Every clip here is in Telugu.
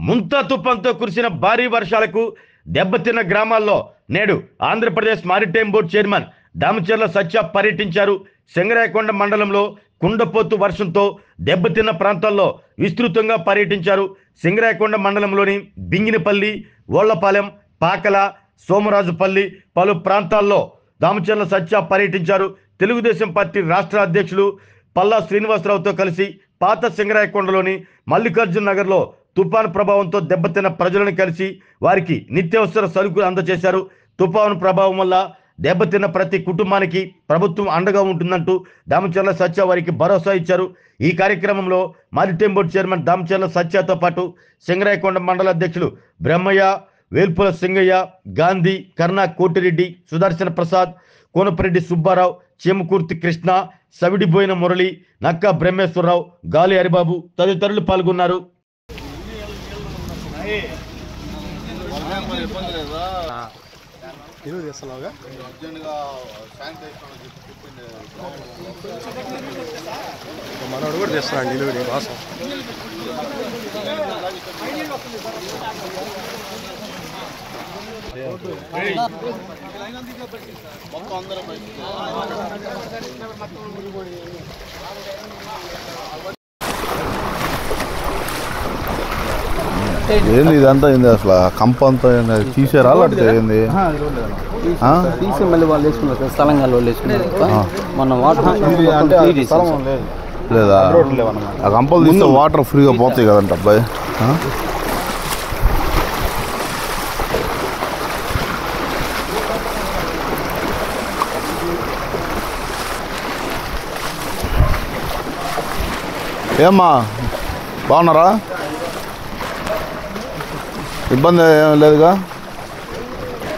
ముంతా తుఫాన్తో కురిసిన భారీ వర్షాలకు దెబ్బతిన్న గ్రామాల్లో నేడు Andhra Pradesh Maritime Board chairman Damacharla Satya పర్యటించారు. సింగరాయకొండ మండలంలో కుండపోతు వర్షంతో దెబ్బతిన్న ప్రాంతాల్లో విస్తృతంగా పర్యటించారు. సింగరాయకొండ మండలంలోని బింగినపల్లి, ఓళ్లపాలెం, పాకల, సోమరాజుపల్లి పలు ప్రాంతాల్లో దామచర్ల సత్య పర్యటించారు. తెలుగుదేశం పార్టీ రాష్ట్ర అధ్యక్షులు పల్లా శ్రీనివాసరావుతో కలిసి పాత సింగరాయకొండలోని మల్లికార్జున నగర్లో తుఫాను ప్రభావంతో దెబ్బతిన్న ప్రజలను కలిసి వారికి నిత్యావసర సరుకులు అందజేశారు. తుఫాను ప్రభావం వల్ల దెబ్బతిన్న ప్రతి కుటుంబానికి ప్రభుత్వం అండగా ఉంటుందంటూ దామచర్ల సత్య వారికి భరోసా ఇచ్చారు. ఈ కార్యక్రమంలో మారిటైమ్ బోర్డు చైర్మన్ దామచర్ల సత్యతో పాటు సింగరాయకొండ మండల అధ్యక్షులు బ్రహ్మయ్య, వేల్పుల సింగయ్య, గాంధీ, కర్ణా కోటిరెడ్డి, సుదర్శన ప్రసాద్, కోనపరెడ్డి సుబ్బారావు, చేమకుర్తి కృష్ణ, సవిడిబోయిన మురళి, నక్కా బ్రహ్మేశ్వరరావు, గాలి హరిబాబు తదితరులు పాల్గొన్నారు. మనోడు కూడా చేస్తున్నాడు డెలివరీ కోసం. ఏంది ఇదంతా? ఏంది అసలు కంప అంతా తీసారా? అలాంటిది ఏంది తీసి మళ్ళీ వాళ్ళు వేసుకున్నారు, స్థలంగా వాళ్ళు వేసుకున్నారు. మన లేదా ఆ కంపలు తీస్తే వాటర్ ఫ్రీగా పోతాయి కదంట అబ్బాయి. ఏమ్మా బాగున్నారా? ఇబ్బంది ఏం లేదుగా?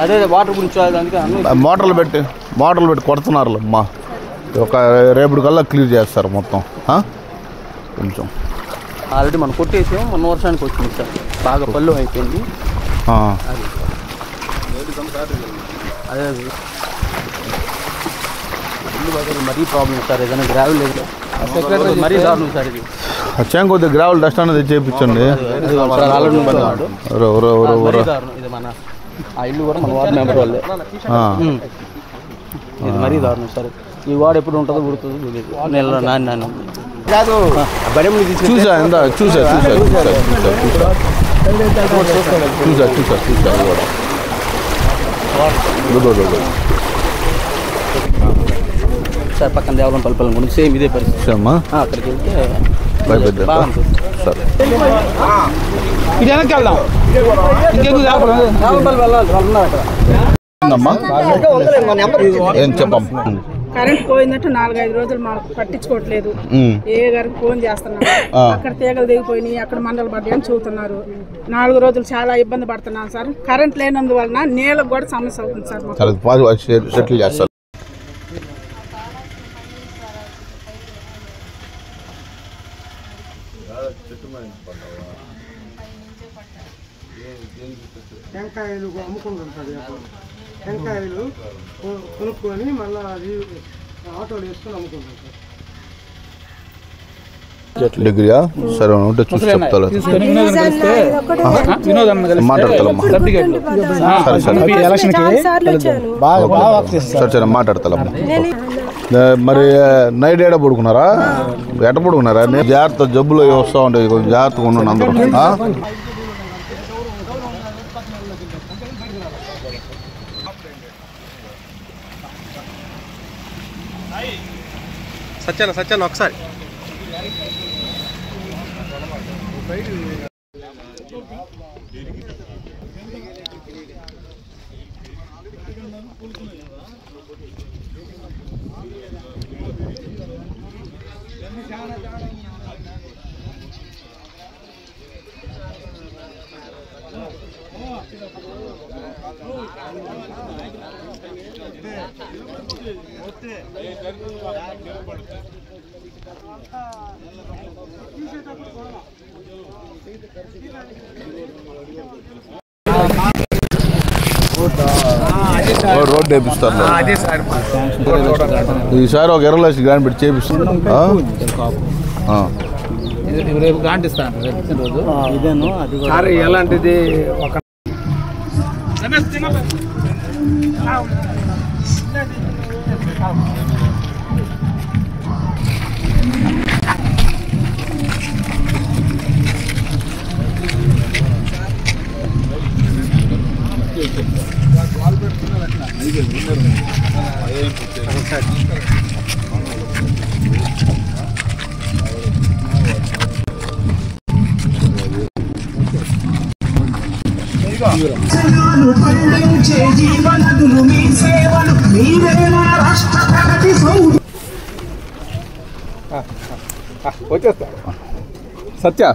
అదే వాటర్ గురించి మోటార్లు పెట్టి కొడుతున్నారు అమ్మా. ఒక రేపటి కల్లా క్లియర్ చేస్తారు మొత్తం. కొంచెం ఆల్రెడీ మనం కొట్టేసాం, మొన్న వర్షానికి వచ్చింది సార్, బాగా పళ్ళు అయిపోయింది. అదే మరీ ప్రాబ్లం సార్, ఏదైనా గ్రావెల్ లేదు, మరీ దారుణం సార్ ఇది. వచ్చాం కొద్దిగా గ్రావెల్ డస్ట్ అనేది చేయించండి. ఇది మన ఆ ఇల్లు కూడా మన వార్డు మెంబర్ వాళ్ళే. ఇది మరీ దారుణం సార్. ఈ వాడు ఎప్పుడు ఉంటుందో గుర్తుంది నెల నాన్న చూసా సార్. పక్కన దేవాలయం పల్పలం గురించి సేమ్ ఇదే పరిస్థితి అమ్మా. అక్కడికి వెళ్తే సరే కరెంట్ పోయిందంటే 4-5 రోజులు మాకు పట్టించుకోవట్లేదు. ఏ గారికి ఫోన్ చేస్తున్నాను, అక్కడ తీగలు దిగిపోయినాయి, అక్కడ మండలు పడ్డాయి అని చూస్తున్నారు. 4 రోజులు చాలా ఇబ్బంది పడుతున్నాను సార్. కరెంట్ లేనందువలన నీళ్ళకు కూడా సమస్య అవుతుంది సార్. టెంకాయలు అమ్ముకుంటాం సార్. టెంకాయలు కొనుక్కొని మళ్ళీ అది ఆటోలు వేసుకొని అమ్ముకుంటాం సార్. డిగ్రీయా? సరే ఉంటే చూసి చెప్తాను. సరే మాట్లాడతామా. మరి నైట్ ఏడ పడుకున్నారా? ఎట్ట పడుకున్నారా? జాగ్రత్త, జబ్బులు వస్తూ ఉంటాయి, కొంచెం జాగ్రత్తగా ఉండండి అందరూ. సత్యాన ఒకసారి రోడ్ వేపిస్తారు. ఈసారి ఒక 20 లక్షలు గ్రాండ్ పెట్టి చేపిస్తారు. రేపు గ్రాంట్ ఇస్తాను రేపు ఇచ్చిన రోజు ఇదేను అది సార్ ఎలాంటిది ఒక వచ్చేస్తా సత్య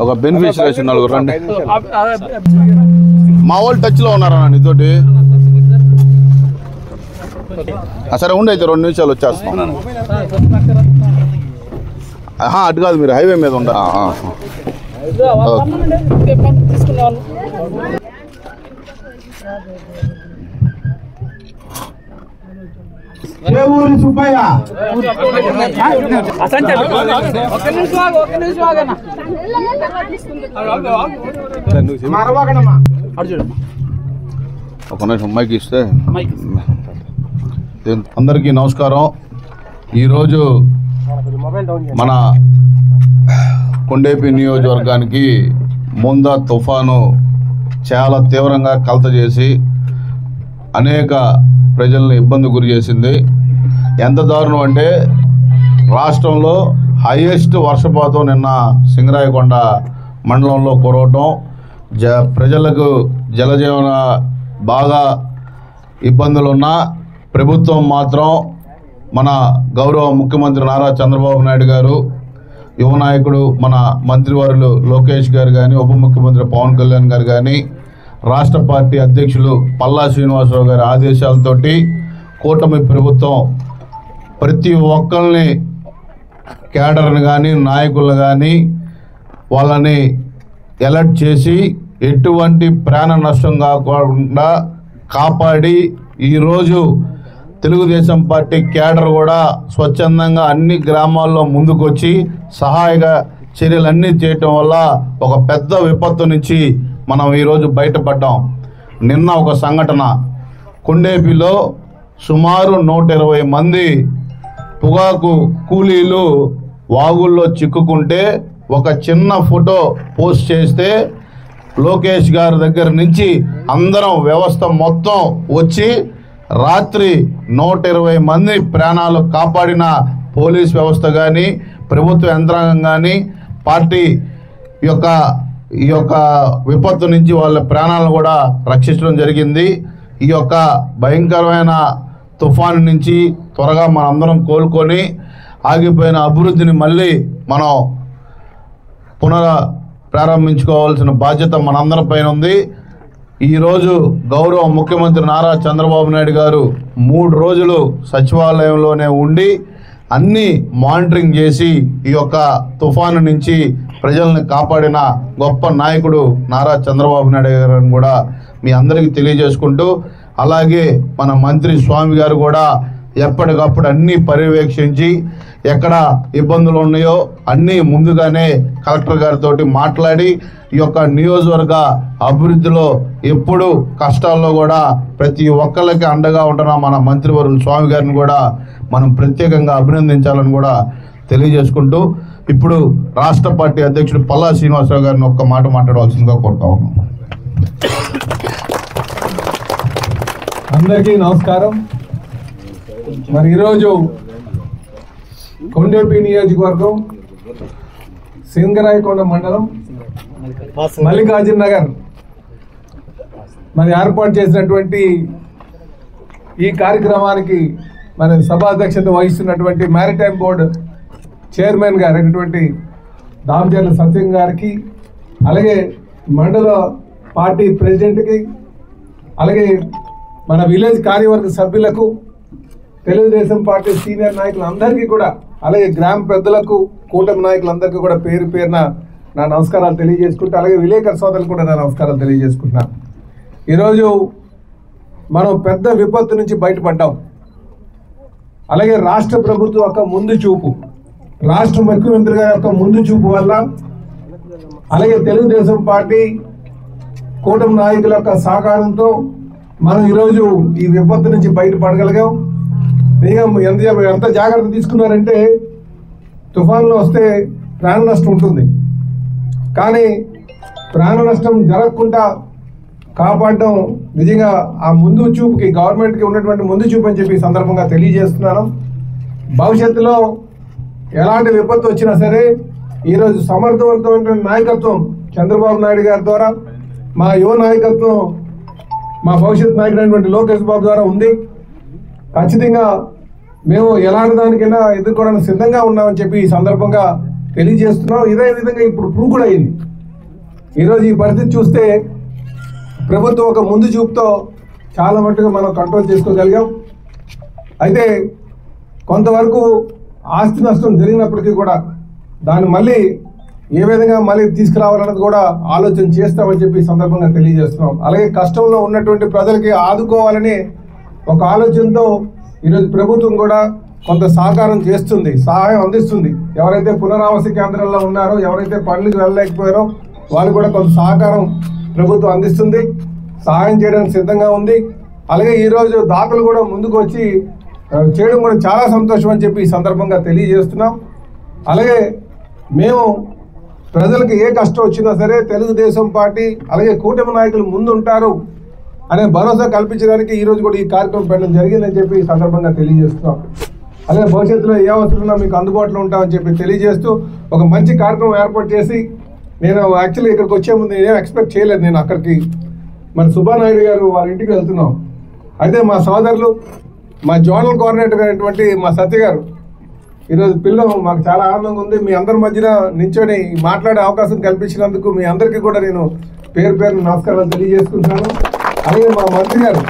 ఒక బెనిఫిషియరీ నలుగురు రండి. మా వాళ్ళు టచ్లో ఉన్నారా నీతోటి? సరే ఉండి అయితే 2 నిమిషాలు వచ్చేస్తాం. అటు కాదు, మీరు హైవే మీద ఉండ. ఒక నిమిషం మైక్ ఇస్తే. అందరికీ నమస్కారం. ఈరోజు మన కొండేపి నియోజకవర్గానికి ముందా తుఫాను చాలా తీవ్రంగా కలత చేసి అనేక ప్రజలను ఇబ్బంది గురి చేసింది. ఎంత దారుణం అంటే రాష్ట్రంలో హైయెస్ట్ వర్షపాతం నిన్న సింగరాయకొండ మండలంలో కురవటం, ప్రజలకు జలజీవన బాగా ఇబ్బందులున్నా ప్రభుత్వం మాత్రం మన గౌరవ ముఖ్యమంత్రి నారా చంద్రబాబు నాయుడు గారు, యువ నాయకుడు మన మంత్రివర్యులు లోకేష్ గారు కానీ, ఉప ముఖ్యమంత్రి పవన్ కళ్యాణ్ గారు కానీ, రాష్ట్ర పార్టీ అధ్యక్షులు పల్లా శ్రీనివాసరావు గారి ఆదేశాలతోటి కూటమి ప్రభుత్వం ప్రతి ఒక్కరిని క్యాడర్ని కానీ నాయకులను కానీ వాళ్ళని అలర్ట్ చేసి ఎటువంటి ప్రాణ నష్టం కాకుండా కాపాడి ఈరోజు తెలుగుదేశం పార్టీ క్యాడర్ కూడా స్వచ్ఛందంగా అన్ని గ్రామాల్లో ముందుకొచ్చి సహాయక చర్యలన్నీ చేయటం వల్ల ఒక పెద్ద విపత్తు నుంచి మనం ఈరోజు బయటపడ్డాం. నిన్న ఒక సంఘటన, కొండేపిలో సుమారు 120 మంది పొగాకు కూలీలు వాగుల్లో చిక్కుకుంటే ఒక చిన్న ఫోటో పోస్ట్ చేస్తే లోకేష్ గారి దగ్గర నుంచి అందరం వ్యవస్థ మొత్తం వచ్చి రాత్రి 120 మంది ప్రాణాలు కాపాడిన పోలీస్ వ్యవస్థ కానీ, ప్రభుత్వ యంత్రాంగం కానీ, పార్టీ ఈ యొక్క విపత్తు నుంచి వాళ్ళ ప్రాణాలను కూడా రక్షించడం జరిగింది. ఈ యొక్క భయంకరమైన తుఫాను నుంచి త్వరగా మనందరం కోలుకొని ఆగిపోయిన అభివృద్ధిని మళ్ళీ మనం ప్రారంభించుకోవాల్సిన బాధ్యత మనందరి పైన ఉంది. ఈరోజు గౌరవ ముఖ్యమంత్రి నారా చంద్రబాబు నాయుడు గారు 3 రోజులు సచివాలయంలోనే ఉండి అన్నీ మానిటరింగ్ చేసి ఈ యొక్క తుఫాను నుంచి ప్రజల్ని కాపాడిన గొప్ప నాయకుడు నారా చంద్రబాబు నాయుడు గారిని కూడా మీ అందరికీ తెలియజేసుకుంటూ, అలాగే మన మంత్రి స్వామి గారు కూడా ఎప్పటికప్పుడు అన్నీ పర్యవేక్షించి ఎక్కడ ఇబ్బందులు ఉన్నాయో అన్నీ ముందుగానే కలెక్టర్ గారితో మాట్లాడి ఈ యొక్క నియోజకవర్గ అభివృద్ధిలో ఎప్పుడు కష్టాల్లో కూడా ప్రతి ఒక్కరికి అండగా ఉంటున్న మన మంత్రివర్యులు స్వామి గారిని కూడా మనం ప్రత్యేకంగా అభినందించాలని కూడా తెలియజేసుకుంటూ, ఇప్పుడు రాష్ట్ర పార్టీ అధ్యక్షుడు పల్లా శ్రీనివాసరావు గారిని ఒక్క మాట మాట్లాడవలసిందిగా కోరుతా ఉన్నాం. అందరికీ నమస్కారం. మరి ఈరోజు కొండేపి నియోజకవర్గం సింగరాయకొండ మండలం మల్లికార్జున నగర్ మరి ఏర్పాటు చేసినటువంటి ఈ కార్యక్రమానికి మన సభాధ్యక్షత వహిస్తున్నటువంటి మ్యారిటైమ్ బోర్డు చైర్మన్ గారు అయినటువంటి దామచర్ల సత్యం గారికి, అలాగే మండల పార్టీ ప్రెసిడెంట్కి, అలాగే మన విలేజ్ కార్యవర్గ సభ్యులకు, తెలుగుదేశం పార్టీ సీనియర్ నాయకులు అందరికీ కూడా, అలాగే గ్రామ పెద్దలకు, కూటమి నాయకులందరికీ కూడా పేరు పేరున నా నమస్కారాలు తెలియజేసుకుంటూ, అలాగే విలేకరు సోదరులు కూడా నా నమస్కారాలు తెలియజేసుకుంటున్నాను. ఈరోజు మనం పెద్ద విపత్తు నుంచి బయటపడ్డాం. అలాగే రాష్ట్ర ప్రభుత్వం యొక్క ముందు చూపు, రాష్ట్ర ముఖ్యమంత్రి గారి యొక్క ముందు చూపు వల్ల, అలాగే తెలుగుదేశం పార్టీ కూటమి నాయకుల యొక్క సహకారంతో మనం ఈరోజు ఈ విపత్తు నుంచి బయటపడగలిగాం. ఎంత జాగ్రత్త తీసుకున్నారంటే తుఫాన్లు వస్తే ప్రాణ నష్టం ఉంటుంది, కానీ ప్రాణ నష్టం జరగకుండా కాపాడడం నిజంగా ఆ ముందు చూపుకి, గవర్నమెంట్కి ఉన్నటువంటి ముందు చూపు అని చెప్పి సందర్భంగా తెలియజేస్తున్నాను. భవిష్యత్తులో ఎలాంటి విపత్తు వచ్చినా సరే ఈరోజు సమర్థవంతమైన నాయకత్వం చంద్రబాబు నాయుడు గారి ద్వారా, మా యువ నాయకత్వం, మా భవిష్యత్ నాయకుడైనటువంటి లోకేష్ బాబు ద్వారా ఉంది. ఖచ్చితంగా మేము ఎలాంటి దానికైనా ఎదుర్కోవడానికి సిద్ధంగా ఉన్నామని చెప్పి ఈ సందర్భంగా తెలియజేస్తున్నాం. ఇదే విధంగా ఇప్పుడు ప్రూవ్ కూడా అయింది. ఈరోజు ఈ పరిస్థితి చూస్తే ప్రభుత్వం ఒక ముందు చూపుతో చాలా మట్టుగా మనం కంట్రోల్ చేసుకోగలిగాం. అయితే కొంతవరకు ఆస్తి నష్టం జరిగినప్పటికీ కూడా దాన్ని మళ్ళీ ఏ విధంగా మళ్ళీ తీసుకురావాలన్నది కూడా ఆలోచన చేస్తామని చెప్పి సందర్భంగా తెలియజేస్తున్నాం. అలాగే కష్టంలో ఉన్నటువంటి ప్రజలకి ఆదుకోవాలని ఒక ఆలోచనతో ఈరోజు ప్రభుత్వం కూడా కొంత సహకారం చేస్తుంది, సహాయం అందిస్తుంది. ఎవరైతే పునరావాస కేంద్రాల్లో ఉన్నారో, ఎవరైతే పనులకు వెళ్ళలేకపోయారో వాళ్ళు కూడా కొంత సహకారం ప్రభుత్వం అందిస్తుంది, సహాయం చేయడానికి సిద్ధంగా ఉంది. అలాగే ఈరోజు దాతలు కూడా ముందుకు వచ్చి చేయడం కూడా చాలా సంతోషం అని చెప్పి ఈ సందర్భంగా తెలియజేస్తున్నాం. అలాగే మేము ప్రజలకు ఏ కష్టం వచ్చినా సరే తెలుగుదేశం పార్టీ అలాగే కూటమి నాయకులు ముందు ఉంటారు అనే భరోసా కల్పించడానికి ఈరోజు కూడా ఈ కార్యక్రమం పెట్టడం జరిగిందని చెప్పి ఈ సందర్భంగా తెలియజేస్తున్నాం. అలాగే భవిష్యత్తులో ఏ అవసరమైనా మీకు అందుబాటులో ఉంటామని చెప్పి తెలియజేస్తూ ఒక మంచి కార్యక్రమం ఏర్పాటు చేసి, నేను యాక్చువల్లీ ఇక్కడికి వచ్చే ముందు నేనేం ఎక్స్పెక్ట్ చేయలేదు. నేను అక్కడికి మన సుబ్బానాయుడు గారు వాళ్ళ ఇంటికి వెళ్తున్నాం. అయితే మా సోదరులు, మా జోనల్ కోఆర్డినేటర్ అయినటువంటి మా సత్య గారు ఈరోజు పిల్లలు మాకు చాలా ఆనందంగా ఉంది. మీ అందరి మధ్యన నించొని మాట్లాడే అవకాశం కల్పించినందుకు మీ అందరికీ కూడా నేను పేరు పేరు నమస్కారాలు తెలియజేసుకుంటున్నాను. అలాగే మా మంత్రి గారు,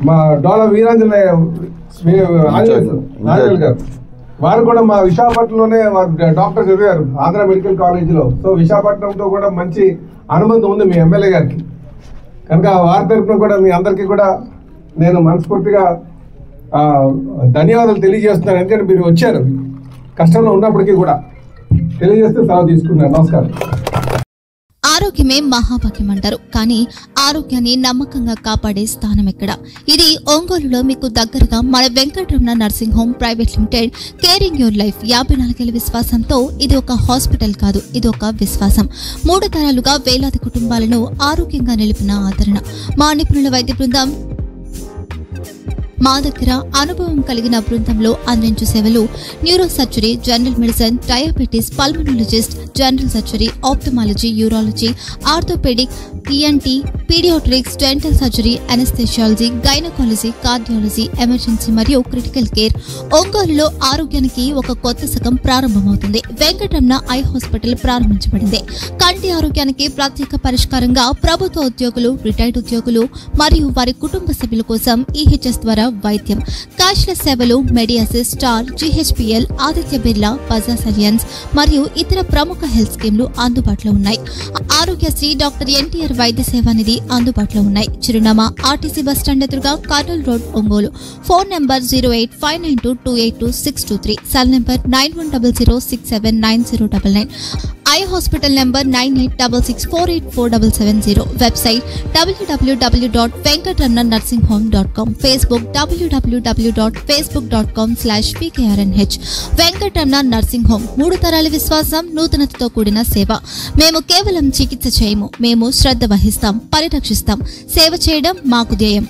మా డోలా వీరాంజనేయ గారు, వారు కూడా మా విశాఖపట్నంలోనే వారు డాక్టర్ చదివారు ఆంధ్ర మెడికల్ కాలేజీలో. సో విశాఖపట్నంతో కూడా మంచి అనుబంధం ఉంది మీ ఎమ్మెల్యే గారికి. కనుక వారి తరఫున కూడా మీ అందరికీ కూడా నేను మనస్ఫూర్తిగా ధన్యవాదాలు తెలియజేస్తున్నాను. ఎందుకంటే మీరు వచ్చారు కష్టంలో ఉన్నప్పటికీ కూడా. తెలియజేస్తే సెలవు తీసుకున్నాను. నమస్కారం. ఆరోగ్యమే మహాభాగ్యం అంటారు, కానీ ఆరోగ్యాన్ని నమ్మకంగా కాపాడే స్థానం ఎక్కడ? ఇది ఒంగోలులో మీకు దగ్గరగా మన Venkataramana nursing home private limited. Caring your life 54 ఏళ్ల విశ్వాసంతో ఇది ఒక హాస్పిటల్ కాదు, ఇది ఒక విశ్వాసం. 3 తరాలుగా వేలాది కుటుంబాలను ఆరోగ్యంగా నిలిపిన ఆదరణ. మా నిపుణుల వైద్య బృందం మా దగ్గర అనుభవం కలిగిన బృందంలో అందించే సేవలు neuro surgery, general medicine, diabetes, pulmonologist, general surgery, ophthalmology, urology, orthopaedic, ENT, paediatrics, dental surgery, anaesthesiology, gynaecology, cardiology, emergency మరియు క్రిటికల్ కేర్. ఒంగోలులో ఆరోగ్యానికి ఒక కొత్త శకం ప్రారంభమవుతుంది. వెంకటరమణ ఐ హాస్పిటల్ ప్రారంభించబడింది. కంటి ఆరోగ్యానికి ప్రత్యేక పరిష్కారంగా ప్రభుత్వ ఉద్యోగులు, రిటైర్డ్ ఉద్యోగులు మరియు వారి కుటుంబ సభ్యుల కోసం ఈహెచ్ఎస్ ద్వారా వైద్యం. క్యాష్లెస్ సేవలు Medi Assist, Star, GHPL, Aditya Birla, Bajaj Allianz మరియు ఇతర ప్రముఖ హెల్త్ స్కీమ్లు అందుబాటులో ఉన్నాయి. ఆరోగ్యశ్రీ, డాక్టర్ ఎన్టీఆర్ వైద్య సేవా నిధి అందుబాటులో ఉన్నాయి. చిరునామా ఆర్టీసీ బస్టాండ్ ఎదురుగా, Kurnool road, Ongole. Phone number 08592282623, cell number 9100679099, eye hospital number 9866484770, website www.venkatramanarsinghome.com, Facebook www.facebook.com/pkrnh. Venkataramana nursing home 3 తరాల విశ్వాసం, నూతనతతో కూడిన సేవ. మేము కేవలం చికిత్స చేయము, మేము శ్రద్ధ వహిస్తాం, పరిరక్షిస్తాం. సేవ చేయడం మాకు ధ్యేయం.